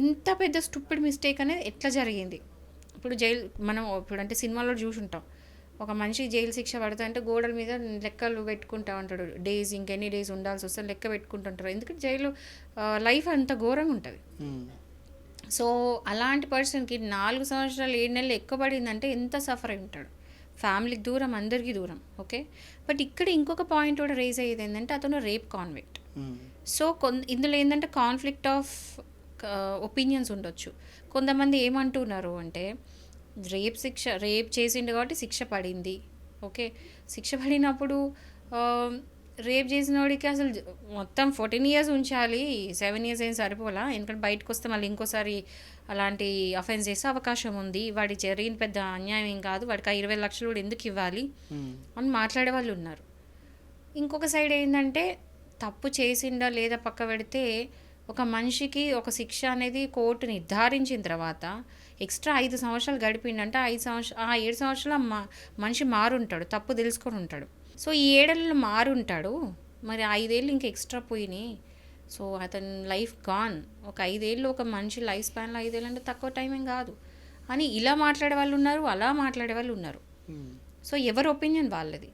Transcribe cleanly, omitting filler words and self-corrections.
ఇంత పెద్ద stupid mistake అనేది ఎట్లా జరిగింది? ఇప్పుడు జైలు మనం ఇప్పుడు అంటే సినిమాలో చూసుంటాం. ఒక మనిషి జైలు శిక్ష పడతా అంటే గోడల మీద లెక్కలు పెట్టుకుంటా ఉంటాడు. డేస్ ఇంకెన్ని డేస్ ఉండాల్సి వస్తే లెక్క పెట్టుకుంటుంటారు. ఎందుకంటే జైలు లైఫ్ అంత ఘోరంగా ఉంటుంది. సో అలాంటి పర్సన్కి 4 సంవత్సరాలు 7 నెలలు ఎక్కువ పడిందంటే ఎంత సఫర్ అయి ఉంటాడు. ఫ్యామిలీకి దూరం, అందరికీ దూరం. ఓకే, బట్ ఇక్కడ ఇంకొక పాయింట్ కూడా రేజ్ అయ్యేది ఏంటంటే అతను రేప్ కాన్విక్ట్. సో ఇందులో ఏంటంటే కాన్ఫ్లిక్ట్ ఆఫ్ ఒపీనియన్స్ ఉండొచ్చు. కొంతమంది ఏమంటున్నారు అంటే రేప్ చేసిండు కాబట్టి శిక్ష పడింది. ఓకే, శిక్ష పడినప్పుడు రేప్ చేసిన వాడికి అసలు మొత్తం 14 years ఉంచాలి, 7 years ఏం సరిపోలా, ఎందుకంటే బయటకు వస్తే మళ్ళీ ఇంకోసారి అలాంటి అఫెన్స్ చేసే అవకాశం ఉంది, వాడి జరిగిన పెద్ద అన్యాయం ఏం కాదు, వాడికి 20 లక్షలు కూడా ఎందుకు ఇవ్వాలి అని మాట్లాడే వాళ్ళు ఉన్నారు. ఇంకొక సైడ్ ఏంటంటే తప్పు చేసిండా లేదా పక్క పెడితే ఒక మనిషికి ఒక శిక్ష అనేది కోర్టు నిర్ధారించిన తర్వాత ఎక్స్ట్రా 5 సంవత్సరాలు గడిపిండంటే 7 సంవత్సరాలు మనిషి మారుంటాడు, తప్పు తెలుసుకొని ఉంటాడు. సో ఈ 7 ఏళ్ళు మారుంటాడు, మరి 5 ఏళ్ళు ఇంకా ఎక్స్ట్రా పోయినాయి. సో అతని లైఫ్ గాన్. ఒక 5 ఏళ్ళు ఒక మనిషి లైఫ్ స్పాన్లో 5 ఏళ్ళు అంటే తక్కువ టైం ఏం కాదు అని ఇలా మాట్లాడే వాళ్ళు ఉన్నారు, అలా మాట్లాడే వాళ్ళు ఉన్నారు. సో ఎవరి ఒపీనియన్ వాళ్ళది.